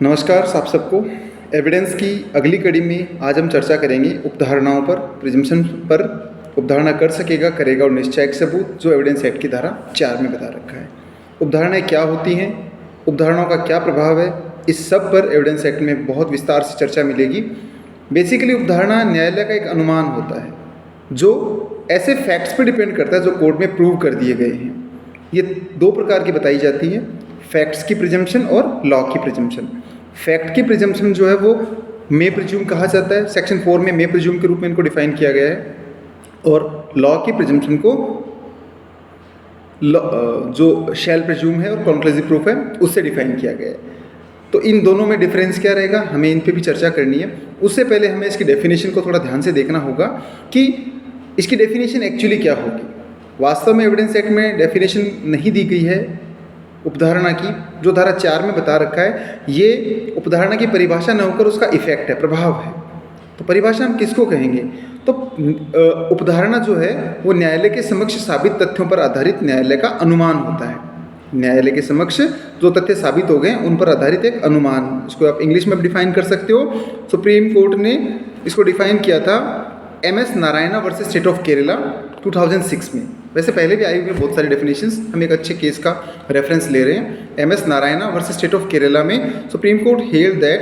नमस्कार आप सबको। एविडेंस की अगली कड़ी में आज हम चर्चा करेंगे उपधारणाओं पर, प्रिजम्पशन पर। उपधारणा कर सकेगा, करेगा और निश्चयक सबूत, जो एविडेंस एक्ट की धारा 4 में बता रखा है। उपधारणाएं क्या होती हैं, उपधारणाओं का क्या प्रभाव है, इस सब पर एविडेंस एक्ट में बहुत विस्तार से चर्चा मिलेगी। बेसिकली उपधारणा न्यायालय का एक अनुमान होता है जो ऐसे फैक्ट्स पर डिपेंड करता है जो कोर्ट में प्रूव कर दिए गए हैं। ये दो प्रकार की बताई जाती है, फैक्ट्स की प्रिजम्पशन और लॉ की प्रिजम्पशन। फैक्ट की प्रिजम्पशन जो है वो मे प्रिज्यूम कहा जाता है, सेक्शन 4 में मे प्रिज्यूम के रूप में इनको डिफाइन किया गया है। और लॉ की प्रिजम्पशन को जो शैल प्रिज्यूम है और कॉन्क्लूसिव प्रूफ है उससे डिफाइन किया गया है। तो इन दोनों में डिफरेंस क्या रहेगा, हमें इन पे भी चर्चा करनी है। उससे पहले हमें इसकी डेफिनेशन को थोड़ा ध्यान से देखना होगा कि इसकी डेफिनेशन एक्चुअली क्या होगी। वास्तव में एविडेंस एक्ट में डेफिनेशन नहीं दी गई है उपधारणा की, जो धारा 4 में बता रखा है। ये उपधारणा की परिभाषा न होकर उसका इफेक्ट है, प्रभाव है। तो परिभाषा हम किसको कहेंगे? तो उपधारणा जो है वो न्यायालय के समक्ष साबित तथ्यों पर आधारित न्यायालय का अनुमान होता है। न्यायालय के समक्ष जो तथ्य साबित हो गए उन पर आधारित एक अनुमान, इसको आप इंग्लिश में डिफाइन कर सकते हो। सुप्रीम कोर्ट ने इसको डिफाइन किया था MS Narayana versus state of Kerala 2006 में। वैसे पहले भी आई हुई बहुत सारी डेफिनेशंस, हम एक अच्छे केस का रेफरेंस ले रहे हैं। MS Narayana versus state of Kerala में Supreme Court held that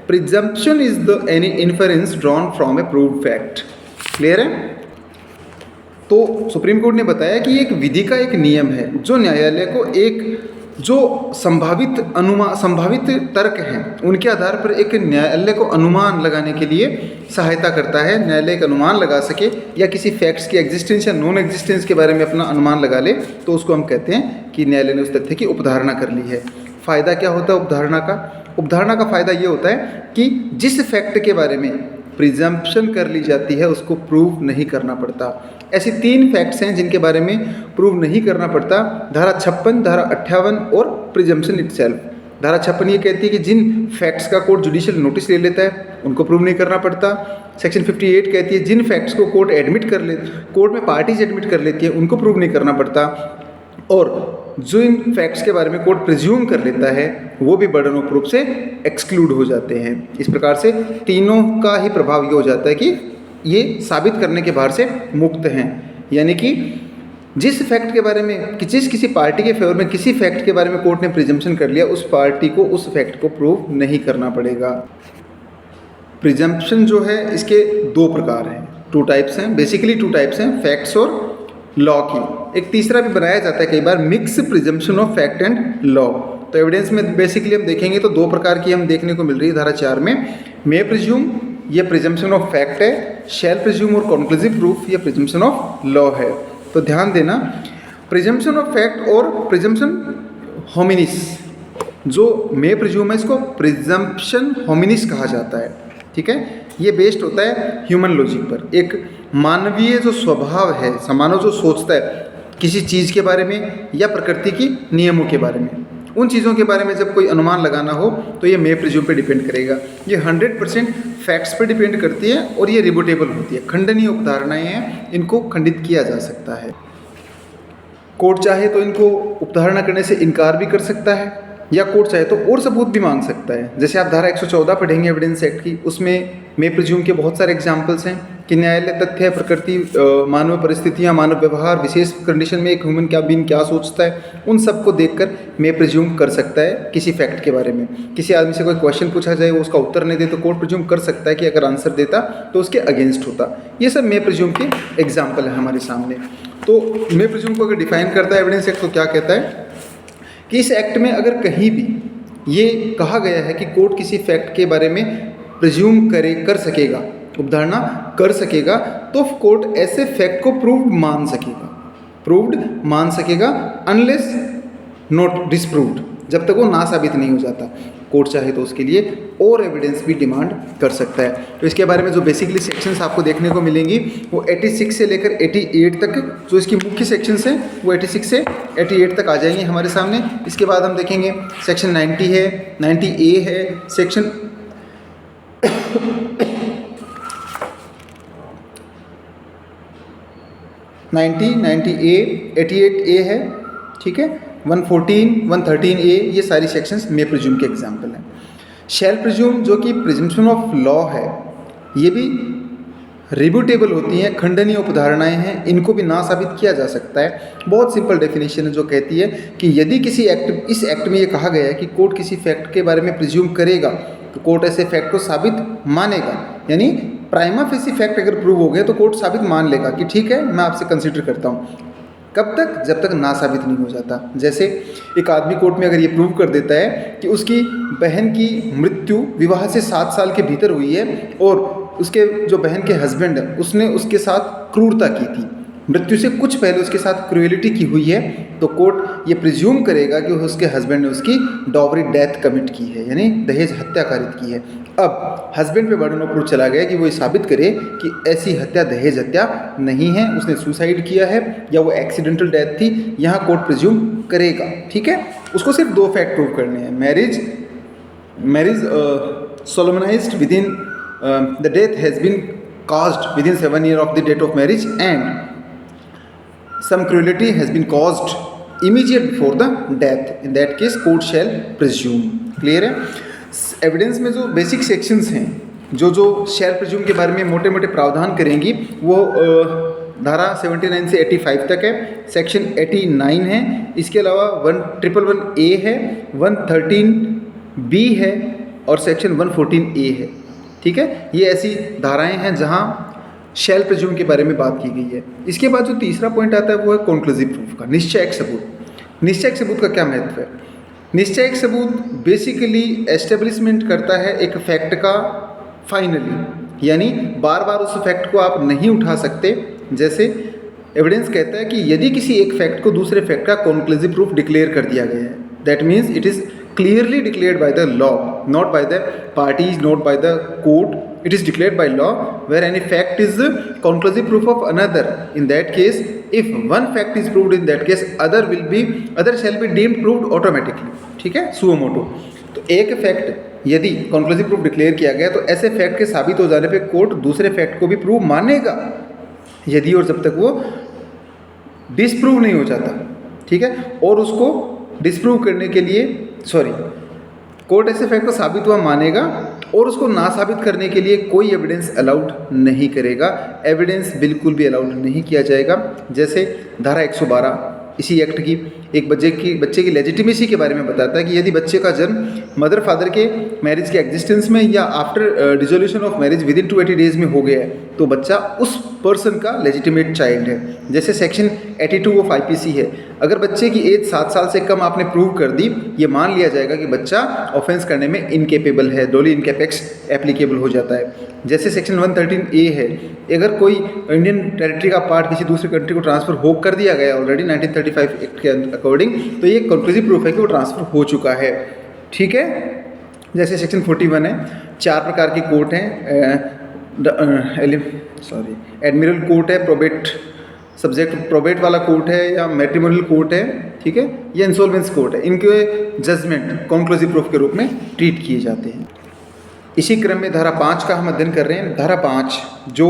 presumption is the any inference drawn from a proved fact. Clear है? तो सुप्रीम कोर्ट ने बताया कि एक विधि का एक नियम है जो न्यायालय को एक जो संभावित तर्क हैं उनके आधार पर एक न्यायालय को अनुमान लगाने के लिए सहायता करता है। न्यायालय एक अनुमान लगा सके या किसी फैक्ट्स की एग्जिस्टेंस या नॉन एग्जिस्टेंस के बारे में अपना अनुमान लगा ले तो उसको हम कहते हैं कि न्यायालय ने उस तथ्य की उपधारणा कर ली है। फ़ायदा क्या होता है उपधारणा का? उपधारणा का फ़ायदा ये होता है कि जिस फैक्ट के बारे में प्रिजम्पशन कर ली जाती है उसको प्रूव नहीं करना पड़ता। ऐसी 3 फैक्ट्स हैं जिनके बारे में प्रूव नहीं करना पड़ता, धारा 56, धारा 58 और प्रिजम्पशन इटसेल्फ। धारा 56 ये कहती है कि जिन फैक्ट्स का कोर्ट जुडिशियल नोटिस ले लेता है उनको प्रूव नहीं करना पड़ता। सेक्शन 58 कहती है जिन फैक्ट्स को कोर्ट में पार्टीज एडमिट कर लेती है उनको प्रूव नहीं करना पड़ता। और जो इन फैक्ट्स के बारे में कोर्ट प्रिज्यूम कर लेता है वो भी बर्डन ऑफ प्रूफ से एक्सक्लूड हो जाते हैं। इस प्रकार से तीनों का ही प्रभाव ये हो जाता है कि ये साबित करने के भार से मुक्त हैं। यानी कि जिस फैक्ट के बारे में किसी पार्टी के फेवर में किसी फैक्ट के बारे में कोर्ट ने प्रिजम्पशन कर लिया, उस पार्टी को उस फैक्ट को प्रूव नहीं करना पड़ेगा। प्रिजम्पशन जो है इसके 2 प्रकार हैं, 2 टाइप्स हैं, बेसिकली 2 टाइप्स हैं, फैक्ट्स और लॉ की। एक तीसरा भी बनाया जाता है कई बार, mix presumption of fact and law. तो एविडेंस में बेसिकली हम देखेंगे तो 2 प्रकार की हम देखने को मिल रही है धारा 4 में। मे प्रिज्यूम ये प्रिजम्पशन ऑफ फैक्ट है, शैल प्रिज्यूम और कॉन्क्लूसिव प्रूफ ये प्रिजम्पशन ऑफ लॉ है। तो ध्यान देना, प्रिजम्पशन ऑफ फैक्ट और प्रिजम्पशन होमिनिस, जो मे प्रिज्यूम है इसको प्रिजम्पशन होमिनिस कहा जाता है। ठीक है, ये बेस्ड होता है ह्यूमन लॉजिक पर। एक मानवीय जो स्वभाव है, मानव जो सोचता है किसी चीज़ के बारे में या प्रकृति की नियमों के बारे में, उन चीज़ों के बारे में जब कोई अनुमान लगाना हो तो ये मे प्रिज्यूम पे डिपेंड करेगा। ये 100% फैक्ट्स पे डिपेंड करती है और ये रिबुटेबल होती है, खंडनीय उपधारणाएं हैं, इनको खंडित किया जा सकता है। कोर्ट चाहे तो इनको उपधारणा करने से इनकार भी कर सकता है या कोर्ट चाहे तो और सबूत भी मांग सकता है। जैसे आप धारा 114 पढ़ेंगे एविडेंस एक्ट की, उसमें मे प्रिज्यूम के बहुत सारे एग्जाम्पल्स हैं कि न्यायालय तथ्य, प्रकृति, मानव परिस्थितियाँ, मानव व्यवहार, विशेष कंडीशन में एक ह्यूमन बीइंग क्या सोचता है, उन सबको देखकर मे प्रिज्यूम कर सकता है किसी फैक्ट के बारे में। किसी आदमी से कोई क्वेश्चन पूछा जाए, वो उसका उत्तर नहीं दे तो कोर्ट प्रिज्यूम कर सकता है कि अगर आंसर देता तो उसके अगेंस्ट होता। ये सब मे प्रिज्यूम के एग्जाम्पल है हमारे सामने। तो मे प्रिज्यूम को अगर डिफाइन करता है एविडेंस एक्ट तो क्या कहता है कि इस एक्ट में अगर कहीं भी ये कहा गया है कि कोर्ट किसी फैक्ट के बारे में प्रिज्यूम कर सकेगा, उपधारणा कर सकेगा, तो कोर्ट ऐसे फैक्ट को प्रूव्ड मान सकेगा अनलेस नॉट डिसप्रूव्ड, जब तक वो ना साबित नहीं हो जाता। कोर्ट चाहे तो उसके लिए और एविडेंस भी डिमांड कर सकता है। तो इसके बारे में जो बेसिकली सेक्शंस आपको देखने को मिलेंगी वो 86 से लेकर 88 तक जो इसकी मुख्य सेक्शंस हैं वो 86 से 88 तक आ जाएंगे हमारे सामने। इसके बाद हम देखेंगे सेक्शन 90 है, 90A है, सेक्शन 90A, 88A है, ठीक है, 114, 113A, ये सारी सेक्शंस मे प्रिज्यूम के एग्जाम्पल हैं। शैल प्रिज्यूम जो कि प्रिजम्पशन ऑफ लॉ है, ये भी रिब्यूटेबल होती हैं, खंडनीय उपधारणाएं हैं, इनको भी ना साबित किया जा सकता है। बहुत सिंपल डेफिनेशन है जो कहती है कि यदि किसी एक्ट, इस एक्ट में ये कहा गया है कि कोर्ट किसी फैक्ट के बारे में प्रिज्यूम करेगा तो कोर्ट ऐसे फैक्ट को साबित मानेगा, यानी प्राइमा फेसी फैक्ट अगर प्रूव हो गए तो कोर्ट साबित मान लेगा कि ठीक है मैं आपसे कंसिडर करता हूँ। कब तक? जब तक ना साबित नहीं हो जाता। जैसे एक आदमी कोर्ट में अगर ये प्रूव कर देता है कि उसकी बहन की मृत्यु विवाह से 7 साल के भीतर हुई है और उसके जो बहन के हस्बैंड है उसने उसके साथ क्रूरता की थी, मृत्यु से कुछ पहले उसके साथ क्रूएलिटी की हुई है, तो कोर्ट ये प्रिज्यूम करेगा कि उसके हस्बैंड ने उसकी डॉवरी डेथ कमिट की है, यानी दहेज हत्या कारित की है। अब हस्बैंड पे बर्डन ऑफ प्रूफ चला गया कि वो ये साबित करे कि ऐसी हत्या दहेज हत्या नहीं है, उसने सुसाइड किया है या वो एक्सीडेंटल डेथ थी, यहाँ कोर्ट प्रिज्यूम करेगा। ठीक है, उसको सिर्फ 2 फैक्ट प्रूव करने हैं, marriage solemnised within the death has been caused within 7 years of the date of marriage and some cruelty has been caused immediate before the death. In that case court shall presume. Clear है? Evidence में जो basic sections हैं जो शैल presume के बारे में मोटे मोटे प्रावधान करेंगी वो धारा 79 से 85 तक है, सेक्शन 89 है, इसके अलावा 111A है, 113B है और सेक्शन 114A है। ठीक है, ये ऐसी धाराएं हैं जहां शैल प्रिज्यूम के बारे में बात की गई है। इसके बाद जो तीसरा पॉइंट आता है वो है कॉन्क्लूसिव प्रूफ का, निश्चयक सबूत। निश्चयक सबूत का क्या महत्व है? निश्चयक सबूत बेसिकली एस्टेब्लिशमेंट करता है एक फैक्ट का फाइनली, यानी बार बार उस फैक्ट को आप नहीं उठा सकते। जैसे एविडेंस कहता है कि यदि किसी एक फैक्ट को दूसरे फैक्ट का कॉन्क्लूसिव प्रूफ डिक्लेयर कर दिया गया है, that means it is clearly declared by the law, not by the parties, not by the court. It is declared by law where any fact is conclusive proof of another. In that case, if one fact is proved, in that case other shall be deemed proved automatically. ठीक है, suo motu. तो एक fact यदि conclusive proof declare किया गया तो ऐसे fact के साबित हो जाने पे कोर्ट दूसरे फैक्ट को भी प्रूव मानेगा, यदि और जब तक वो डिसप्रूव नहीं हो जाता। ठीक है, और उसको डिसप्रूव करने के लिए कोर्ट ऐसे फैक्ट को साबित हुआ मानेगा और उसको ना साबित करने के लिए कोई एविडेंस अलाउड नहीं करेगा। एविडेंस बिल्कुल भी अलाउड नहीं किया जाएगा। जैसे धारा 112 इसी एक्ट की एक बच्चे की लेजिटिमेसी के बारे में बताता है कि यदि बच्चे का जन्म मदर फादर के मैरिज के एग्जिस्टेंस में या after dissolution of marriage with in 280 days में हो गया है तो बच्चा उस पर्सन का लेजिटिमेट चाइल्ड है। जैसे सेक्शन 82 ऑफ आईपीसी है, अगर बच्चे की एज 7 साल से कम आपने प्रूव कर दी, ये मान लिया जाएगा कि बच्चा ऑफेंस करने में इनकेपेबल है, डोली इनकेपेक्स एप्लीकेबल हो जाता है। जैसे सेक्शन 113A है, अगर कोई इंडियन टेरिटरी का पार्ट किसी दूसरी कंट्री को ट्रांसफ़र हो कर दिया गया ऑलरेडी 1935 एक्ट के अकॉर्डिंग, तो ये कंक्लूसिव प्रूफ है कि वो ट्रांसफ़र हो चुका है। ठीक है, जैसे सेक्शन 41 है, 4 प्रकार की कोर्ट हैं, एडमिरल कोर्ट है, प्रोबेट सब्जेक्ट प्रोबेट वाला कोर्ट है या मैट्रिमोनियल कोर्ट है, ठीक है, या इंसॉल्वेंस कोर्ट है। इनके जजमेंट कंक्लूसिव प्रूफ के रूप में ट्रीट किए जाते हैं। इसी क्रम में धारा 5 का हम अध्ययन कर रहे हैं। धारा 5 जो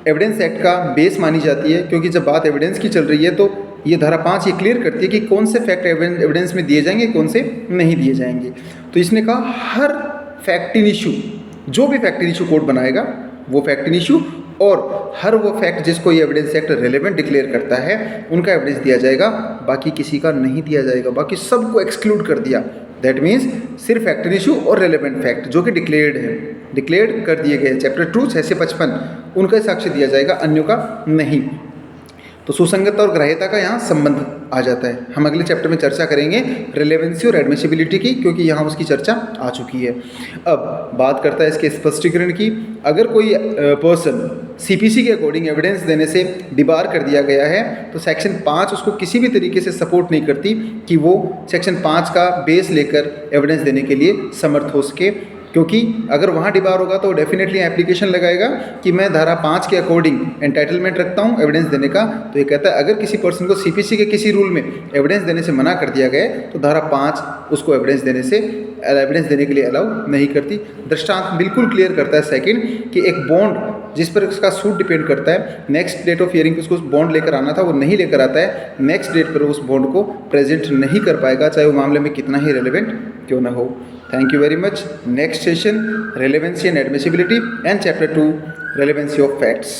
एविडेंस एक्ट का बेस मानी जाती है, क्योंकि जब बात एविडेंस की चल रही है तो ये धारा 5 ये क्लियर करती है कि कौन से फैक्ट एविडेंस में दिए जाएंगे, कौन से नहीं दिए जाएंगे। तो इसने कहा हर फैक्ट इन इशू, जो भी फैक्ट इन इशू कोर्ट बनाएगा वो फैक्ट इन इशू और हर वो फैक्ट जिसको ये एविडेंस एक्ट रेलेवेंट डिक्लेयर करता है उनका एविडेंस दिया जाएगा, बाकी किसी का नहीं दिया जाएगा, बाकी सबको एक्सक्लूड कर दिया। दैट मीन्स सिर्फ फैक्ट इन इशू और रेलेवेंट फैक्ट जो कि डिक्लेयर्ड कर दिए गए चैप्टर 2 655 उनका साक्ष्य दिया जाएगा, अन्यों का नहीं। तो सुसंगतता और ग्राह्यता का यहाँ संबंध आ जाता है। हम अगले चैप्टर में चर्चा करेंगे रिलेवेंसी और एडमिसिबिलिटी की, क्योंकि यहाँ उसकी चर्चा आ चुकी है। अब बात करता है इसके स्पष्टीकरण की। अगर कोई पर्सन सीपीसी के अकॉर्डिंग एविडेंस देने से डिबार कर दिया गया है तो सेक्शन 5 उसको किसी भी तरीके से सपोर्ट नहीं करती कि वो सेक्शन 5 का बेस लेकर एविडेंस देने के लिए समर्थ हो सके, क्योंकि अगर वहाँ डिबार होगा तो डेफिनेटली एप्लीकेशन लगाएगा कि मैं धारा 5 के अकॉर्डिंग एंटाइटलमेंट रखता हूँ एविडेंस देने का। तो ये कहता है अगर किसी पर्सन को सीपीसी के किसी रूल में एविडेंस देने से मना कर दिया गया तो धारा 5 उसको एविडेंस देने के लिए अलाउ नहीं करती। दृष्टांत बिल्कुल क्लियर करता है सेकंड कि एक बॉन्ड जिस पर उसका सूट डिपेंड करता है, नेक्स्ट डेट ऑफ हियरिंग पे उसको बॉन्ड लेकर आना था वो नहीं लेकर आता है, नेक्स्ट डेट पर उस बॉन्ड को प्रेजेंट नहीं कर पाएगा, चाहे वो मामले में कितना ही रेलेवेंट क्यों ना हो। Thank you very much. Next session relevancy and admissibility and chapter 2 relevancy of facts.